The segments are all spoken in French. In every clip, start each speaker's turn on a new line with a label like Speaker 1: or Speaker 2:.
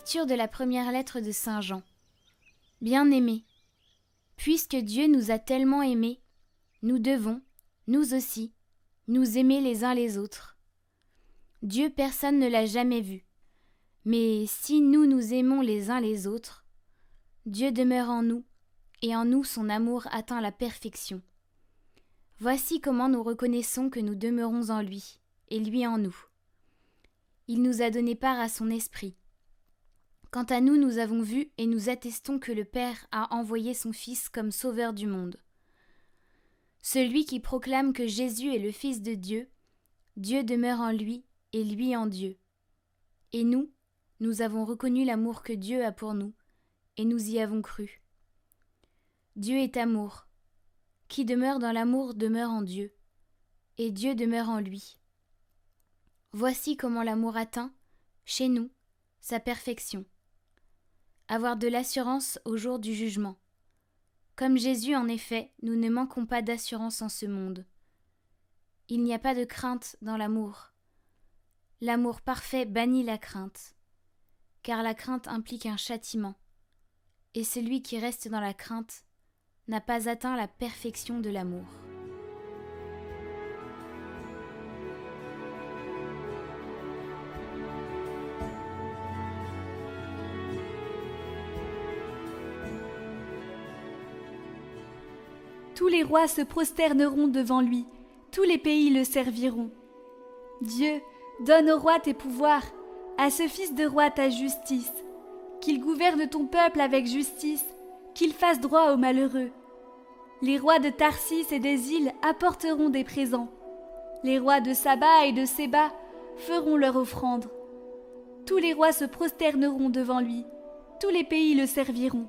Speaker 1: Lecture de la première lettre de Saint Jean. Bien-aimés, puisque Dieu nous a tellement aimés, nous devons, nous aussi, nous aimer les uns les autres. Dieu, personne ne l'a jamais vu. Mais si nous nous aimons les uns les autres, Dieu demeure en nous, et en nous son amour atteint la perfection. Voici comment nous reconnaissons que nous demeurons en lui, et lui en nous. Il nous a donné part à son esprit. Quant à nous, nous avons vu et nous attestons que le Père a envoyé son Fils comme sauveur du monde. Celui qui proclame que Jésus est le Fils de Dieu, Dieu demeure en lui et lui en Dieu. Et nous avons reconnu l'amour que Dieu a pour nous, et nous y avons cru. Dieu est amour. Qui demeure dans l'amour demeure en Dieu, et Dieu demeure en lui. Voici comment l'amour atteint, chez nous, sa perfection. Avoir de l'assurance au jour du jugement. Comme Jésus, en effet, nous ne manquons pas d'assurance en ce monde. Il n'y a pas de crainte dans l'amour. L'amour parfait bannit la crainte, car la crainte implique un châtiment, et celui qui reste dans la crainte n'a pas atteint la perfection de l'amour.
Speaker 2: Tous les rois se prosterneront devant lui, tous les pays le serviront. Dieu, donne au roi tes pouvoirs, à ce fils de roi ta justice, qu'il gouverne ton peuple avec justice, qu'il fasse droit aux malheureux. Les rois de Tarsis et des îles apporteront des présents. Les rois de Saba et de Séba feront leur offrande. Tous les rois se prosterneront devant lui, tous les pays le serviront.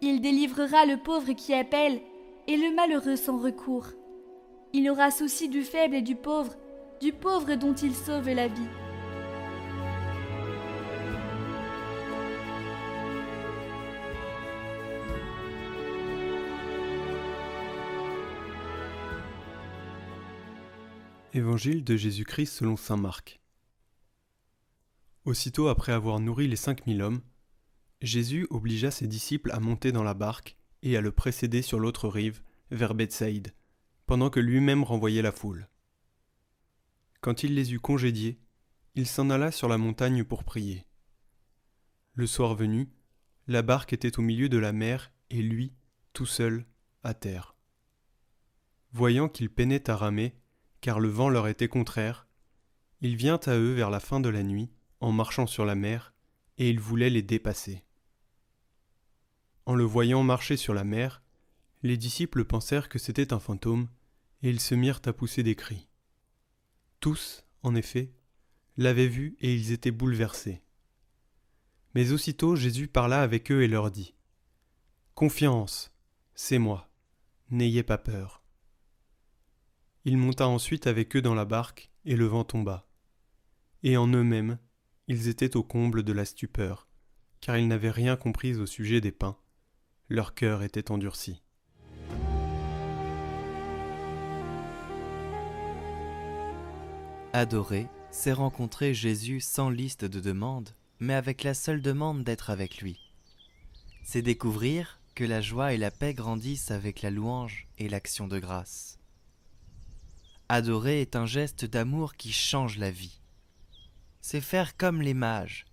Speaker 2: Il délivrera le pauvre qui appelle, et le malheureux sans recours. Il aura souci du faible et du pauvre dont il sauve la vie.
Speaker 3: Évangile de Jésus-Christ selon saint Marc. Aussitôt après avoir nourri les 5000 hommes, Jésus obligea ses disciples à monter dans la barque et à le précéder sur l'autre rive, vers Bethsaïde, pendant que lui-même renvoyait la foule. Quand il les eut congédiés, il s'en alla sur la montagne pour prier. Le soir venu, la barque était au milieu de la mer et lui, tout seul, à terre. Voyant qu'ils peinaient à ramer, car le vent leur était contraire, il vient à eux vers la fin de la nuit, en marchant sur la mer, et il voulait les dépasser. En le voyant marcher sur la mer, les disciples pensèrent que c'était un fantôme, et ils se mirent à pousser des cris. Tous, en effet, l'avaient vu et ils étaient bouleversés. Mais aussitôt Jésus parla avec eux et leur dit : « Confiance, c'est moi, n'ayez pas peur. » Il monta ensuite avec eux dans la barque, et le vent tomba. Et en eux-mêmes, ils étaient au comble de la stupeur, car ils n'avaient rien compris au sujet des pains. Leur cœur était endurci.
Speaker 4: Adorer, c'est rencontrer Jésus sans liste de demandes, mais avec la seule demande d'être avec lui. C'est découvrir que la joie et la paix grandissent avec la louange et l'action de grâce. Adorer est un geste d'amour qui change la vie. C'est faire comme les mages.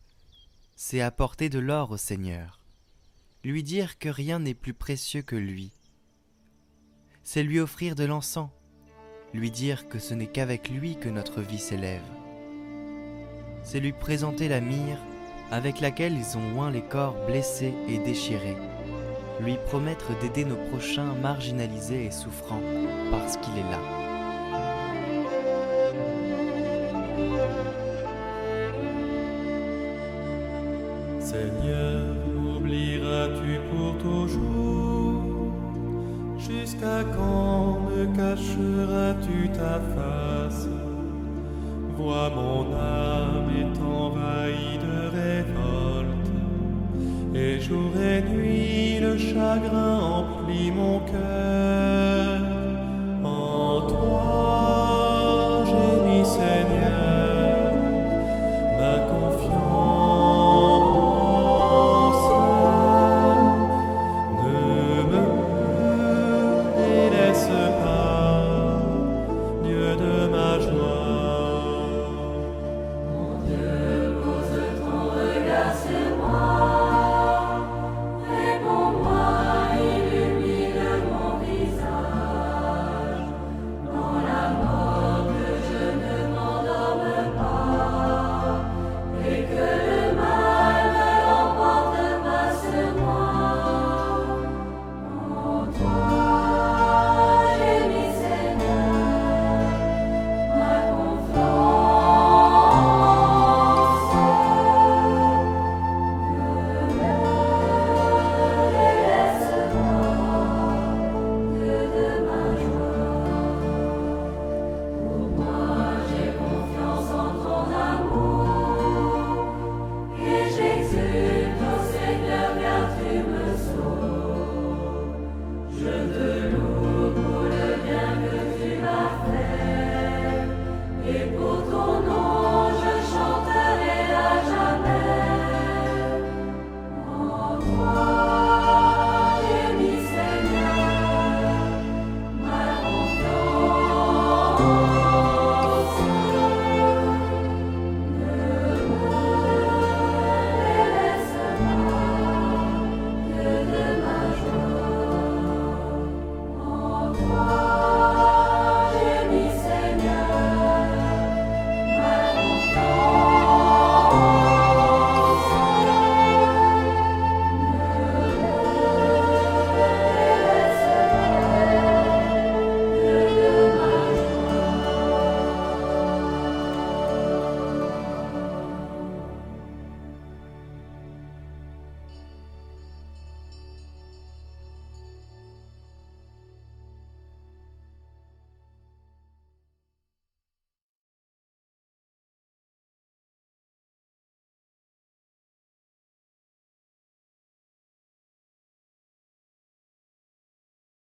Speaker 4: C'est apporter de l'or au Seigneur. Lui dire que rien n'est plus précieux que lui. C'est lui offrir de l'encens. Lui dire que ce n'est qu'avec lui que notre vie s'élève. C'est lui présenter la myrrhe avec laquelle ils ont oint les corps blessés et déchirés. Lui promettre d'aider nos prochains marginalisés et souffrants parce qu'il est là.
Speaker 5: Seigneur, m'oublieras-tu pour toujours? Jusqu'à quand me cacheras-tu ta face? Vois mon âme est envahie de révolte, et jour et nuit le chagrin emplit mon cœur.